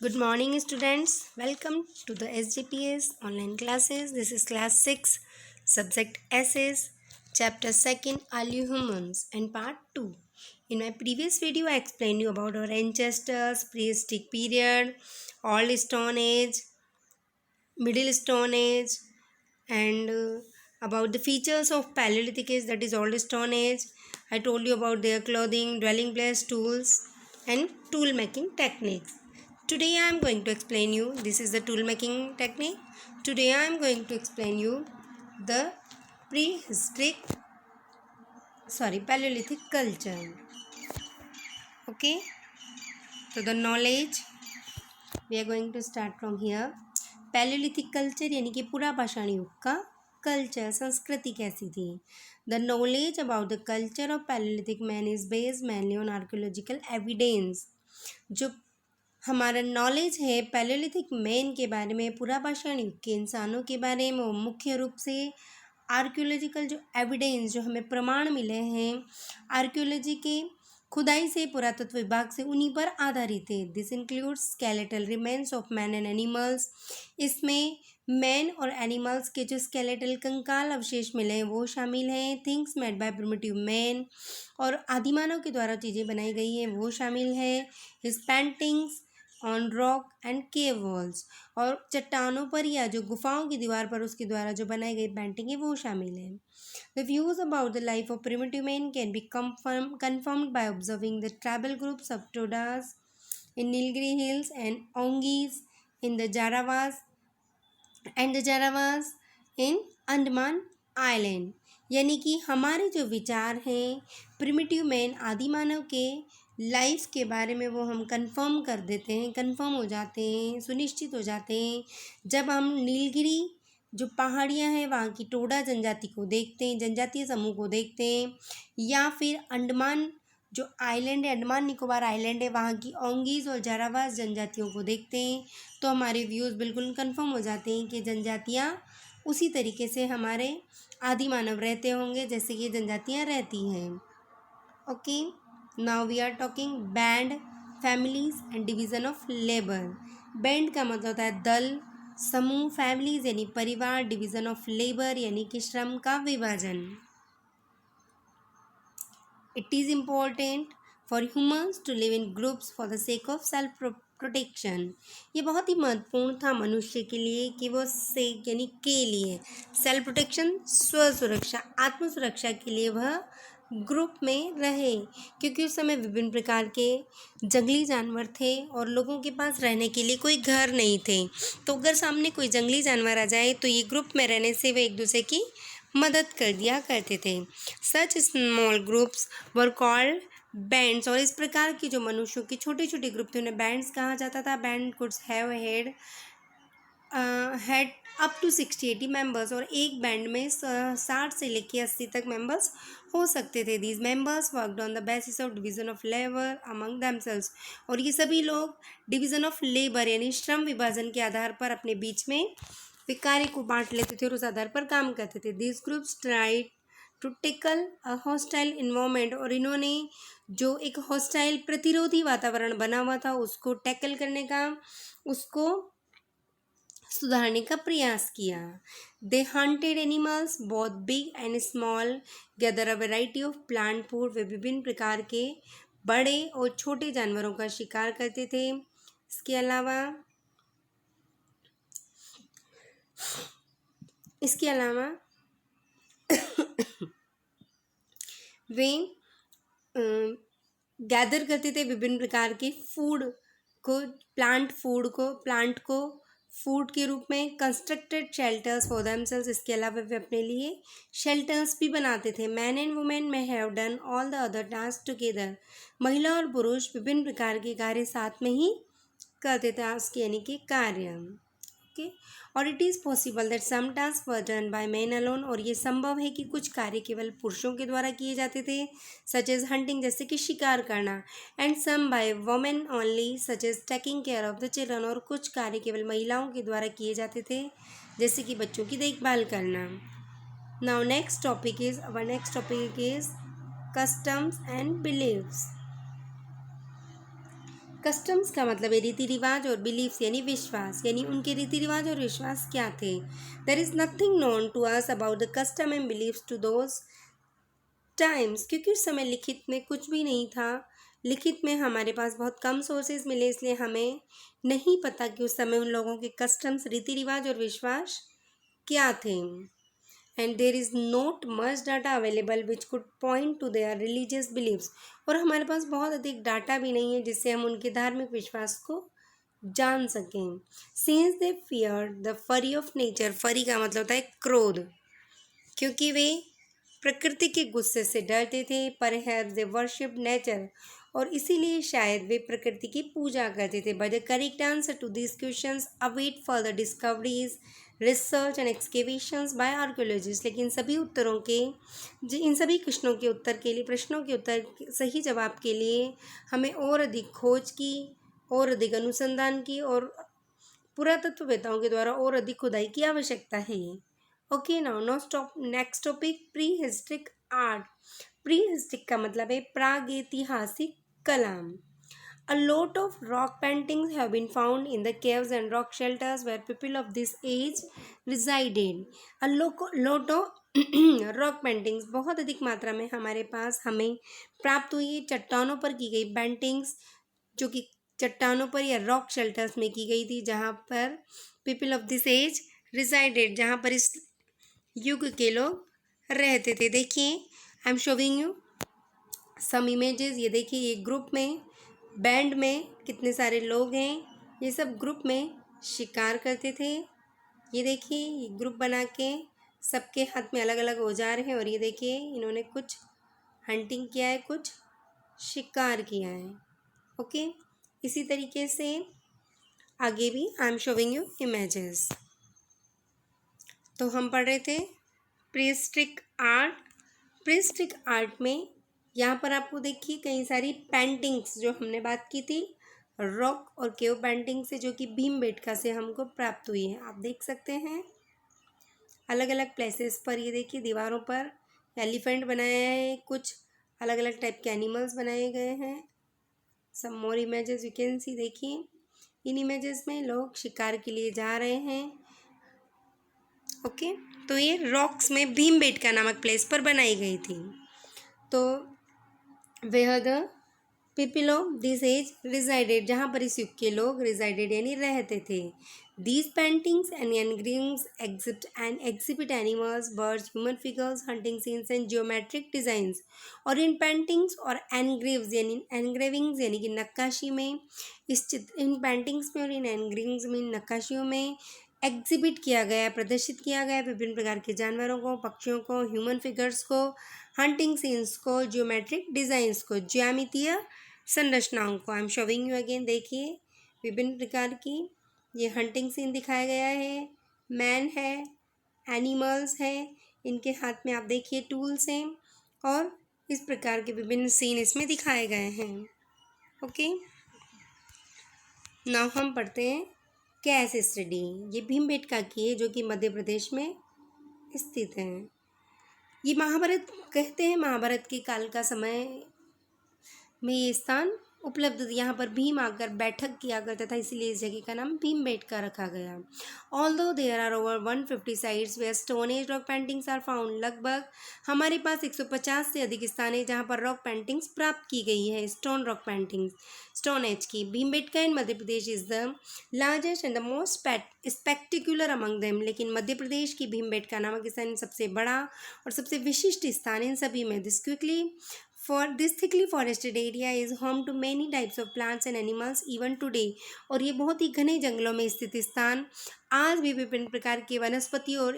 Good morning, students. Welcome to the SGPS online classes. This is class 6, subject Essays, chapter 2nd, Early Humans, and part 2. In my previous video, I explained you about our ancestors, prehistoric period, Old Stone Age, Middle Stone Age, and about the features of Paleolithic Age, that is Old Stone Age. I told you about their clothing, dwelling place, tools, and tool making techniques. Today I am going to explain you, this is the tool making technique. Today I am going to explain you the Paleolithic culture. Okay, so the knowledge we are going to start from here. Palaeolithic culture यानी कि पूरा पाषाण युग का culture, संस्कृति कैसी थी. The knowledge about the culture of palaeolithic man is based mainly on archaeological evidence. जो हमारा नॉलेज है पैलियोलिथिक मैन के बारे में, पूरा पाषाण युग के इंसानों के बारे में, वो मुख्य रूप से आर्कियोलॉजिकल जो एविडेंस, जो हमें प्रमाण मिले हैं आर्कियोलॉजी के खुदाई से, पुरातत्व विभाग से, उन्हीं पर आधारित है. This includes skeletal remains of man and animals. इसमें मैन और एनिमल्स के जो स्केलेटल कंकाल अवशेष मिले हैं वो शामिल हैं. Things made by primitive man, और आदिमानव के द्वारा चीज़ें बनाई गई हैं वो शामिल है. His paintings on rock and cave walls, और चट्टानों पर या जो गुफाओं की दीवार पर उसके द्वारा जो बनाई गई पेंटिंग है वो शामिल है. The views about the life of primitive man can be confirmed by observing the tribal groups of Todas in Nilgiri Hills and Ongis in the Jarawas in Andaman Island. यानी कि हमारे जो विचार हैं प्रिमिटिव मैन, आदि मानव के life के बारे में वो हम कंफर्म कर देते हैं, कंफर्म हो जाते हैं, सुनिश्चित हो जाते हैं जब हम नीलगिरी जो पहाड़ियाँ हैं वहाँ की टोडा जनजाति को देखते हैं, जनजातीय समूह को देखते हैं, या फिर अंडमान जो आइलैंड है, अंडमान निकोबार आइलैंड है, वहाँ की ओंगीज और जारावास जनजातियों को देखते हैं, तो हमारे व्यूज़ बिल्कुल कंफर्म हो जाते हैं कि जनजातियाँ उसी तरीके से हमारे आदि मानव रहते होंगे जैसे कि जनजातियाँ रहती हैं. Okay, now we are talking band, families and division of labour. Band का मतलब होता है दल, समूह, फैमिलीज यानी परिवार, डिवीज़न ऑफ लेबर यानी कि श्रम का विभाजन. It is important for humans to live in groups for the sake of self protection. ये बहुत ही महत्वपूर्ण था मनुष्य के लिए कि वो यानी के लिए सेल्फ प्रोटेक्शन, स्व सुरक्षा, आत्म सुरक्षा के लिए वह ग्रुप में रहे, क्योंकि उस समय विभिन्न प्रकार के जंगली जानवर थे और लोगों के पास रहने के लिए कोई घर नहीं थे. तो अगर सामने कोई जंगली जानवर आ जाए तो ये ग्रुप में रहने से वे एक दूसरे की मदद कर दिया करते थे. Such small groups were called bands, और इस प्रकार की जो मनुष्यों की छोटे छोटे ग्रुप थे उन्हें बैंड्स कहा जाता था. Band could have had up to 60-80 members, और एक बैंड में 60 से लेकर 80 तक मेंबर्स हो सकते थे. These members worked on the basis of division of labour among themselves, और ये सभी लोग डिवीज़न ऑफ लेबर यानी श्रम विभाजन के आधार पर अपने बीच में वे कार्य को बांट लेते थे और उस आधार पर काम करते थे. These groups tried to tackle a hostile environment, और इन्होंने जो एक हॉस्टाइल प्रतिरोधी वातावरण बना हुआ था उसको टैकल करने का, उसको सुधारने का प्रयास किया. They hunted animals both big and small, gather a variety of plant food. वे विभिन्न प्रकार के बड़े और छोटे जानवरों का शिकार करते थे. इसके अलावा वे गैदर करते थे विभिन्न प्रकार के फूड को, प्लांट को फूड के रूप में. कंस्ट्रक्टेड शेल्टर्स फॉर देमसेल्व्स, इसके अलावा वे अपने लिए शेल्टर्स भी बनाते थे. मैन एंड वुमेन में have done all the other task together. महिला और पुरुष विभिन्न प्रकार के कार्य साथ में ही करते थे, टास्क यानी कि कार्य. ओके, और it is possible that some task were done by man alone, और ये संभव है कि कुछ कार्य केवल पुरुषों के द्वारा किए जाते थे, सच एज हंटिंग जैसे कि शिकार करना, and some by women only such as taking care of the children, और कुछ कार्य केवल महिलाओं के द्वारा किए जाते थे जैसे कि बच्चों की देखभाल करना. Now next topic is customs and beliefs. Customs का मतलब है रीति रिवाज और बिलीफ्स यानी विश्वास, यानी उनके रीति रिवाज और विश्वास क्या थे। There is nothing known to us about the custom and beliefs to those times, क्योंकि उस समय लिखित में कुछ भी नहीं था। लिखित में हमारे पास बहुत कम सोर्सेज मिले, इसलिए हमें नहीं पता कि उस समय उन लोगों के कस्टम्स, रीति रिवाज और विश्वास क्या थे। And there is not much data available which could point to their religious believes, और हमारे पास बहुत अधिक डाटा भी नहीं है जिससे हम उनके धार्मिक विश्वास को जान सकें। सिंस दे फियर द फरी ऑफ नेचर, फरी का मतलब होता है क्रोध, क्योंकि वे प्रकृति के गुस्से से डरते थे। पर हैव दे वर्शिप नेचर, और इसीलिए शायद वे प्रकृति की पूजा करते थे। But the correct answer to this questions await further discoveries, research and excavations by archaeologist. लेकिन सभी उत्तरों के इन सभी प्रश्नों के उत्तर सही जवाब के लिए हमें और अधिक खोज की, और अधिक अनुसंधान की, और पुरातत्ववेताओं के द्वारा और अधिक खुदाई की आवश्यकता है। Okay, now next topic pre historic art. Pre historic का मतलब है प्रागैतिहासिक कला। A lot of rock paintings have been found in the caves and rock shelters where people of this age resided. A lot of rock paintings, बहुत अधिक मात्रा में हमारे पास हमें प्राप्त हुई चट्टानों पर की गई पेंटिंग्स, जो कि चट्टानों पर या रॉक शेल्टर्स में की गई थी, जहाँ पर people of this age resided, जहाँ पर इस युग के लोग रहते थे। देखिए, I am showing you some images. ये देखिए, ये ग्रुप में, बैंड में कितने सारे लोग हैं। ये सब ग्रुप में शिकार करते थे। ये देखिए, ये ग्रुप बना के सबके हाथ में अलग अलग औजार हैं, और ये देखिए इन्होंने कुछ हंटिंग किया है, कुछ शिकार किया है। ओके, इसी तरीके से आगे भी आई एम शोविंग यू इमेजेस। तो हम पढ़ रहे थे प्रीहिस्ट्रिक आर्ट। प्रीहिस्ट्रिक आर्ट में यहाँ पर आपको देखिए कई सारी पेंटिंग्स, जो हमने बात की थी रॉक और केव पेंटिंग से, जो कि भीमबेटका से हमको प्राप्त हुई है। आप देख सकते हैं अलग अलग प्लेसेस पर। ये देखिए दीवारों पर एलिफेंट बनाया है, कुछ अलग अलग टाइप के एनिमल्स बनाए गए हैं। Some more images you can see. देखिए, इन इमेजेस में लोग शिकार के लिए जा रहे हैं। ओके, तो ये रॉक्स में भीमबेटका नामक प्लेस पर बनाई गई थी। तो where the people of this age resided, जहाँ पर इस युग के लोग रिजाइडेड यानी रहते थे। These paintings and engravings exhibit animals, birds, human figures, hunting scenes and geometric designs. और इन पेंटिंग्स और एनग्रेविंग्स यानी कि नक्काशी में, इन पेंटिंग्स में और इन एनग्रेविंग्स में, इन नक्काशियों में एग्जिबिट किया गया, प्रदर्शित किया गया विभिन्न प्रकार के जानवरों को, पक्षियों को, ह्यूमन फिगर्स को, हंटिंग सीन्स को, जियोमेट्रिक डिज़ाइंस को, ज्यामितीय संरचनाओं को। आई एम शोविंग यू अगेन। देखिए, विभिन्न प्रकार की ये हंटिंग सीन दिखाया गया है, मैन है, एनिमल्स हैं, इनके हाथ में आप देखिए टूल्स हैं, और इस प्रकार के विभिन्न सीन इसमें दिखाए गए हैं। ओके, नाउ हम पढ़ते हैं कैस स्टडी। ये भीमबेटका की है, जो कि मध्य प्रदेश में स्थित है। ये महाभारत कहते हैं, महाभारत के काल का समय में ये स्थान उपलब्ध था। यहाँ पर भीम आकर बैठक किया करता था, इसीलिए इस जगह का नाम भीमबेटका रखा गया। Although there are over 150 sites where stone age rock paintings are found. लगभग हमारे पास 150 से अधिक स्थान है जहाँ पर रॉक पेंटिंग्स प्राप्त की गई है, stone rock paintings, stone age की। Bhimbetka in Madhya Pradesh is the largest and the most spectacular among them. लेकिन मध्य प्रदेश की भीमबेटका नामक स्थान सबसे बड़ा और सबसे विशिष्ट स्थान इन सभी में। This thickly forested area is home to many types of plants and animals even today। और ये बहुत ही घने जंगलों में स्थित स्थान आज भी विभिन्न प्रकार के वनस्पति और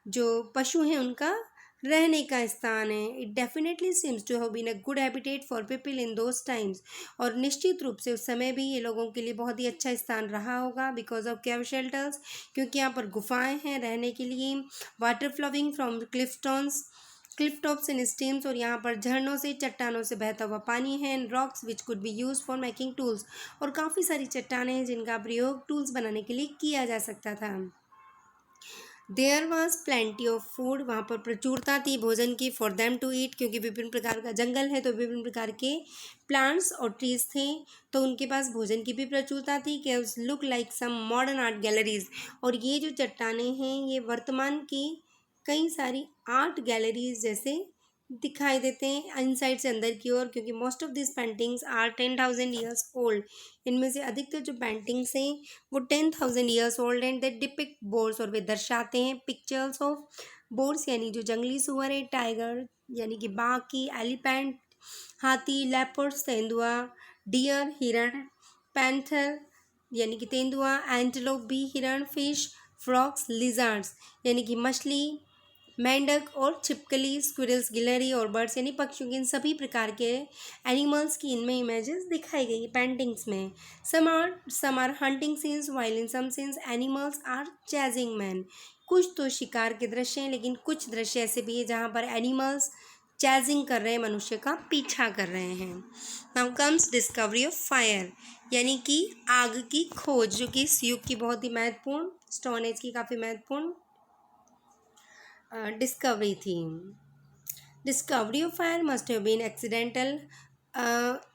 जो पशु हैं उनका रहने का स्थान है। It definitely seems to have been a good habitat for people in those times. और निश्चित रूप से उस समय भी ये लोगों के लिए बहुत ही अच्छा स्थान रहा होगा, बिकॉज ऑफ केव शेल्टर्स, क्योंकि यहाँ पर गुफाएँ हैं रहने के लिए। Water flowing from cliff tops and streams, और यहाँ पर झरनों से, चट्टानों से बहता हुआ पानी है। And rocks which could be use for making tools, और काफ़ी सारी चट्टानें हैं जिनका प्रयोग टूल्स बनाने के लिए किया जा सकता था। There was plenty of food, वहाँ पर प्रचुरता थी भोजन की, फॉर देम टू ईट, क्योंकि विभिन्न प्रकार का जंगल है तो विभिन्न प्रकार के प्लांट्स और ट्रीज थे, तो उनके पास भोजन की भी प्रचुरता थी। Caves look like some modern art galleries, और ये जो चट्टानें हैं ये वर्तमान की कई सारी आर्ट गैलरीज जैसे दिखाई देते हैं इनसाइड से अंदर की ओर, क्योंकि most of this paintings are 10,000 years old. इनमें से अधिकतर जो पेंटिंग्स हैं वो 10,000 years old and they depict boars, और वे दर्शाते हैं पिक्चर्स ऑफ बोर्स यानी जो जंगली सुअर है, टाइगर यानी कि बाघ की, एलिफेंट हाथी, लेपर्ड्स तेंदुआ, डियर हिरण, पैंथर यानी कि तेंदुआ, एंटेलोप भी हिरण, फिश, फ्रॉक्स, लिजर्ड्स यानी कि मछली, मेंढक और छिपकली, स्क्विरल्स गिलहरी और बर्ड्स यानी पक्षियों के, इन सभी प्रकार के एनिमल्स की इनमें इमेजेस दिखाई गई पेंटिंग्स में। Some are hunting scenes while in some scenes animals are chasing man, कुछ तो शिकार के दृश्य हैं लेकिन कुछ दृश्य ऐसे भी हैं जहाँ पर एनिमल्स चेजिंग कर रहे हैं, मनुष्य का पीछा कर रहे हैं। Now comes discovery of fire, यानी कि आग की खोज, जो कि इस युग की बहुत ही महत्वपूर्ण, स्टोन एज की काफ़ी महत्वपूर्ण डिस्कवरी थी। Discovery of fire must have been accidental,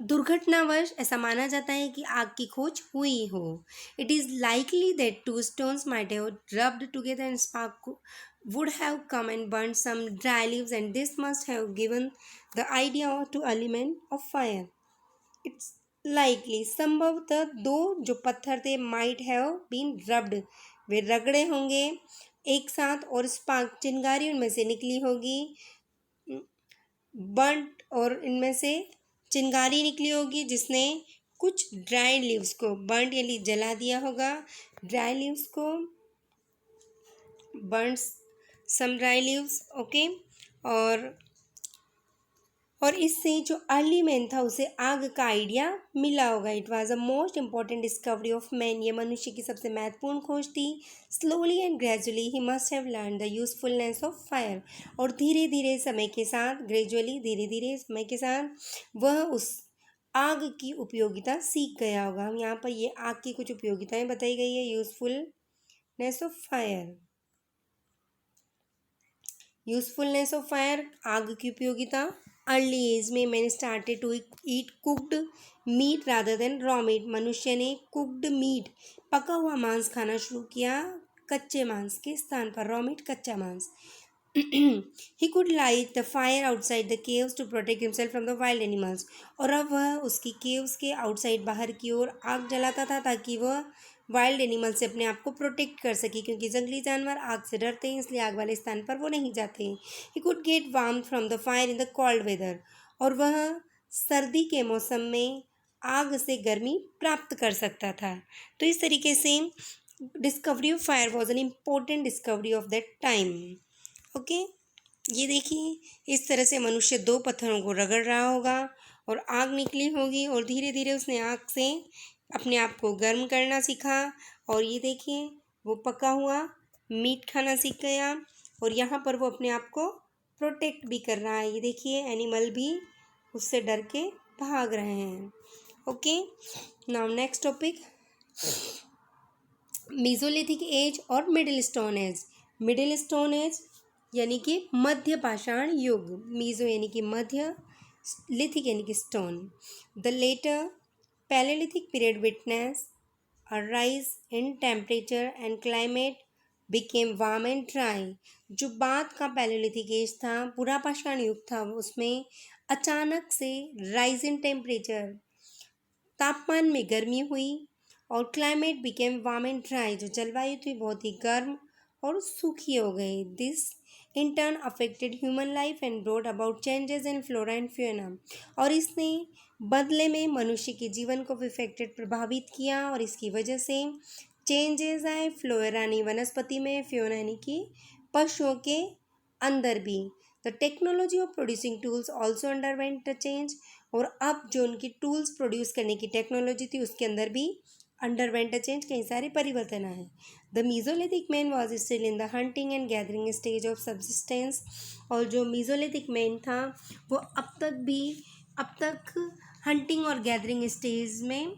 दुर्घटनावश ऐसा माना जाता है कि आग की खोज हुई हो। It is likely that two stones might have rubbed together and spark would have come and burned some dry leaves, and this must have given the idea to element of fire. It's likely, संभवतः दो जो पत्थर थे might have been rubbed, वे रगड़े होंगे एक साथ, और स्पार्क चिंगारी उनमें से निकली होगी, बर्nt और इनमें से चिंगारी निकली होगी जिसने कुछ ड्राई लीव्स को, बर्nt यानी जला दिया होगा, ड्राई लीव्स को, burns some dry leaves, okay. और इससे जो अर्ली मैन था उसे आग का आइडिया मिला होगा। It was a most important discovery of man, ये मनुष्य की सबसे महत्वपूर्ण खोज थी। Slowly and gradually he must have learn the usefulness of fire, और धीरे धीरे समय के साथ, ग्रेजुअली धीरे धीरे समय के साथ वह उस आग की उपयोगिता सीख गया होगा। हम यहाँ पर ये आग की कुछ उपयोगिताएं बताई गई है। Usefulness of fire, usefulness of fire, आग की उपयोगिता। अर्ली एज में मैंने started to eat cooked meat rather than raw meat, मनुष्य ने कुक्ड मीट, पका हुआ मांस खाना शुरू किया कच्चे मांस के स्थान पर, रॉ मीट कच्चा मांस। He could light the fire outside the caves to protect himself from the wild animals, और अब वह उसकी केव्स के आउटसाइड बाहर की ओर आग जलाता था ताकि वह वाइल्ड एनिमल से अपने आप को प्रोटेक्ट कर सके, क्योंकि जंगली जानवर आग से डरते हैं इसलिए आग वाले स्थान पर वो नहीं जाते। He could get warm from the fire in the cold weather, और वह सर्दी के मौसम में आग से गर्मी प्राप्त कर सकता था। तो इस तरीके से discovery of fire was an important discovery of that time, okay. ये देखिए इस तरह से मनुष्य दो पत्थरों को रगड़ रहा होगा और आग निकली होगी, और धीरे धीरे उसने आग से अपने आप को गर्म करना सीखा, और ये देखिए वो पका हुआ मीट खाना सीख गया, और यहाँ पर वो अपने आप को प्रोटेक्ट भी कर रहा है। ये देखिए एनिमल भी उससे डर के भाग रहे हैं, okay. Now next topic, mesolithic age और middle stone age. Middle stone age यानी कि मध्य पाषाण युग, मीजो यानी कि मध्य, लिथिक यानी कि stone. The later palaeolithic period witness a rise in temperature and climate became warm and dry। जो बाद का पैलेलिथिक एज था, पूरा पाषाण युग था, उसमें अचानक से राइज इन टेम्परेचर, तापमान में गर्मी हुई, और climate became warm and dry, जो जलवायु थी बहुत ही गर्म और सूखी हो गई। This in turn affected human life and brought about changes in flora and Fiona, और इसने बदले में मनुष्य के जीवन को इफेक्टेड प्रभावित किया, और इसकी वजह से चेंजेस आए फ्लोरा यानी वनस्पति में, फ्योना यानी कि पशुओं के अंदर भी। The technology of producing tools also underwent the change, और अब जो उनकी टूल्स प्रोड्यूस करने की टेक्नोलॉजी थी उसके अंदर भी अंडरवेंट अ चेंज, कई सारे परिवर्तन आए। The mesolithic man was still in the hunting and gathering stage of subsistence, और जो मीजोलिथिक मैन था वो अब तक हंटिंग और गैदरिंग स्टेज में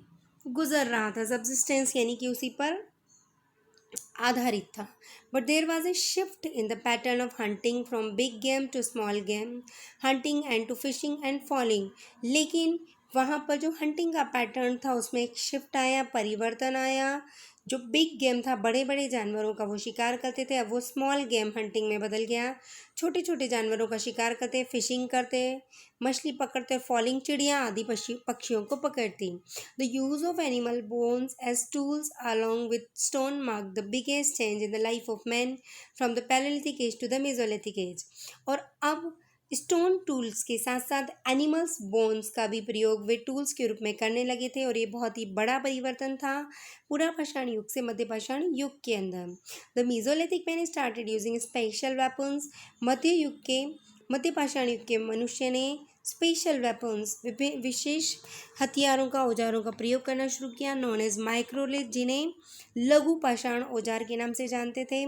गुजर रहा था। सब्सिस्टेंस यानी कि उसी पर आधारित था. But there was a shift in the pattern of hunting from big game to small game hunting and to fishing and fowling. लेकिन वहाँ पर जो हंटिंग का पैटर्न था उसमें एक शिफ्ट आया, परिवर्तन आया. जो बिग गेम था, बड़े बड़े जानवरों का वो शिकार करते थे, अब वो स्मॉल गेम हंटिंग में बदल गया. छोटे छोटे जानवरों का शिकार करते, फिशिंग करते, मछली पकड़ते, फॉलिंग चिड़िया आदि पक्षियों को पकड़ती. The use of animal bones as tools along with stone mark the biggest change in the life of man from the Paleolithic age to the Mesolithic age. और अब स्टोन टूल्स के साथ साथ एनिमल्स बोन्स का भी प्रयोग वे tools के रूप में करने लगे थे, और ये बहुत ही बड़ा परिवर्तन था पुरापाषाण युग से मध्यपाषाण युग के अंदर. The mesolithic man started using special weapons. मध्यपाषाण युग के मनुष्य ने स्पेशल वेपन्स, विशेष हथियारों का, औजारों का प्रयोग करना शुरू किया, नॉन एज माइक्रोलिथ, जिन्हें लघु पाषाण औजार के नाम से जानते थे,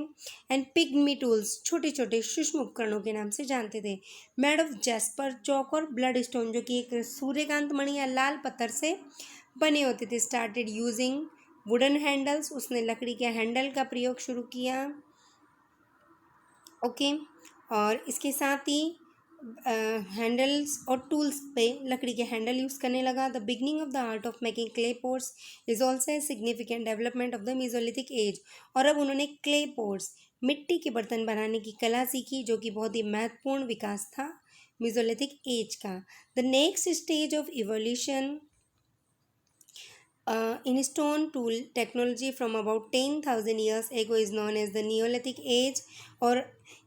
एंड पिग्मी टूल्स, छोटे छोटे सूक्ष्म उपकरणों के नाम से जानते थे, मेड ऑफ जैस्पर, चौक और ब्लड स्टोन, जो कि एक सूर्यकांत मणि या लाल पत्थर से बने होते थे. स्टार्टेड यूजिंग वुडन हैंडल्स, उसने लकड़ी के हैंडल का प्रयोग शुरू किया. ओके और इसके साथ ही हैंडल्स और टूल्स पे लकड़ी के हैंडल यूज़ करने लगा. The beginning of the art of making clay pots is also a significant development of the mesolithic age. और अब उन्होंने क्ले पोट्स, मिट्टी के बर्तन बनाने की कला सीखी, जो कि बहुत ही महत्वपूर्ण विकास था मीजोलिथिक एज का. The next stage of evolution in stone tool technology from about 10,000 years ago is known as the Neolithic age. और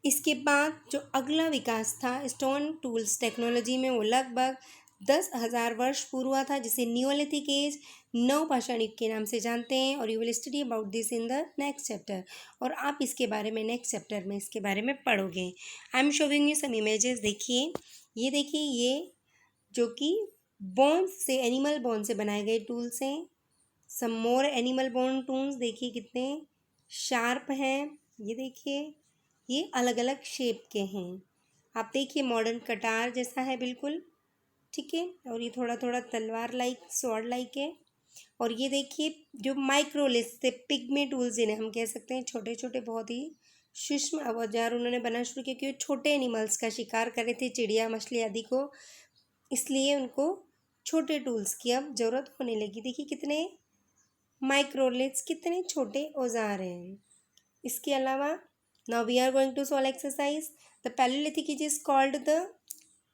इसके बाद जो अगला विकास था स्टोन टूल्स टेक्नोलॉजी में, वो लगभग 10,000 वर्ष पूर्व हुआ था, जिसे नियोलिथिक एज, नवपाषाण युग के नाम से जानते हैं. और you will study about this in the next chapter. और आप इसके बारे में नेक्स्ट चैप्टर में इसके बारे में पढ़ोगे. I am showing you some images. देखिए, ये जो कि बोन्स से, एनिमल बोन से बनाए गए टूल्स हैं. सम मोर एनिमल बोन टूल्स, देखिए कितने शार्प हैं. ये देखिए, ये अलग अलग शेप के हैं. आप देखिए, मॉडर्न कटार जैसा है बिल्कुल, ठीक है. और ये थोड़ा थोड़ा तलवार लाइक, स्वॉर्ड लाइक है. और ये देखिए जो माइक्रोलिथ से पिग्मी टूल्स, जिन्हें हम कह सकते हैं छोटे छोटे बहुत ही सूक्ष्म औजार, उन्होंने बनाना शुरू किया क्योंकि छोटे एनिमल्स का शिकार कर रहे थे, चिड़िया, मछली आदि को, इसलिए उनको छोटे टूल्स की अब ज़रूरत होने लगी. देखिए कितने माइक्रोलिथ्स, कितने छोटे औजार हैं. इसके अलावा now we are going to solve exercise. The palaeolithic age is called the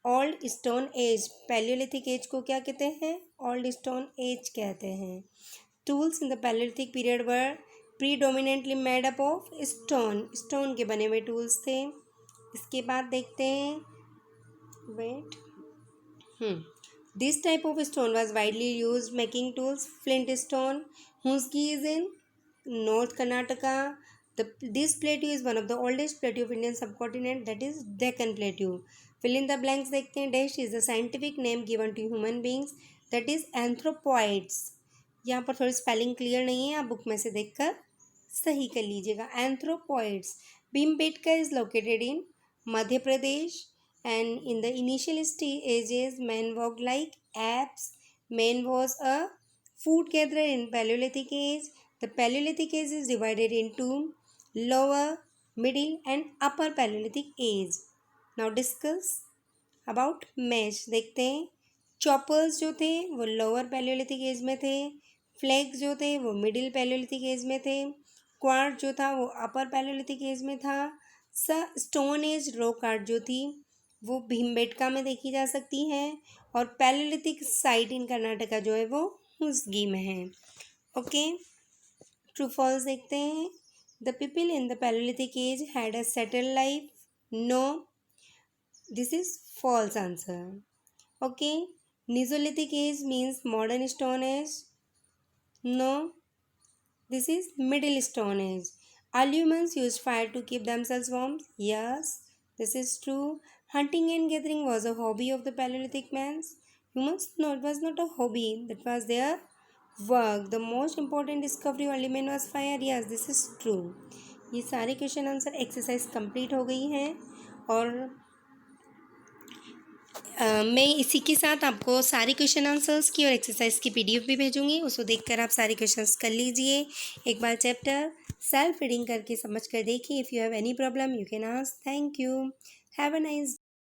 old stone age. Palaeolithic age को क्या कहते हैं? ओल्ड स्टोन एज कहते हैं. Tools in the palaeolithic period were predominantly made up of stone. Stone के बने हुए tools थे. इसके बाद देखते हैं, This type of stone was widely used making tools. Flint stone, Hunski is in North Karnataka. This plateau is one of the oldest plateau of Indian subcontinent, that is Deccan Plateau. Fill in the blanks. देखते हैं. Dash is the scientific name given to human beings, that is anthropoids. यहाँ पर थोड़ी spelling clear नहीं है, आप book में से देखकर सही कर लीजिएगा. Anthropoids. Bhimbetka is located in Madhya Pradesh. And in the initial stages, man walked like apes. Man was a food gatherer in Paleolithic age. The Paleolithic age is divided into lower, middle and upper Paleolithic age. Now discuss about mesh. देखते हैं. Choppers जो थे वो lower Palaeolithic as में थे. Flags जो थे वो मिडिल पैलियोलिथिक एज में थे. क्वार्ट जो था वो अपर पैलियोलिथिक एज में था. स्टोन एज रॉक आर्ट जो थी वो भीमबेटका में देखी जा सकती है. और पैलियोलिथिक साइट इन कर्नाटका जो है वो हुस्गी में है. ओके, ट्रू फॉल्स देखते हैं. The people in the palaeolithic age had a settle life. No, this is false answer. Okay, Neolithic age means modern stone age. No, this is middle stone age. Are humans used fire to keep themselves warm? Yes, this is true. Hunting and gathering was a hobby of the Paleolithic man. Humans, no, it was not a hobby. That was their work. The most important discovery of element was fire. Yes, this is true. ये सारे question answer exercise complete हो गई हैं. और मैं इसी के साथ आपको सारे क्वेश्चन आंसर्स की और एक्सरसाइज की पीडीएफ भी भेजूंगी, उसको देखकर आप सारे क्वेश्चंस कर लीजिए। एक बार चैप्टर सेल्फ रीडिंग करके समझ कर देखिए। If you have any problem you can ask. Thank you. Have a nice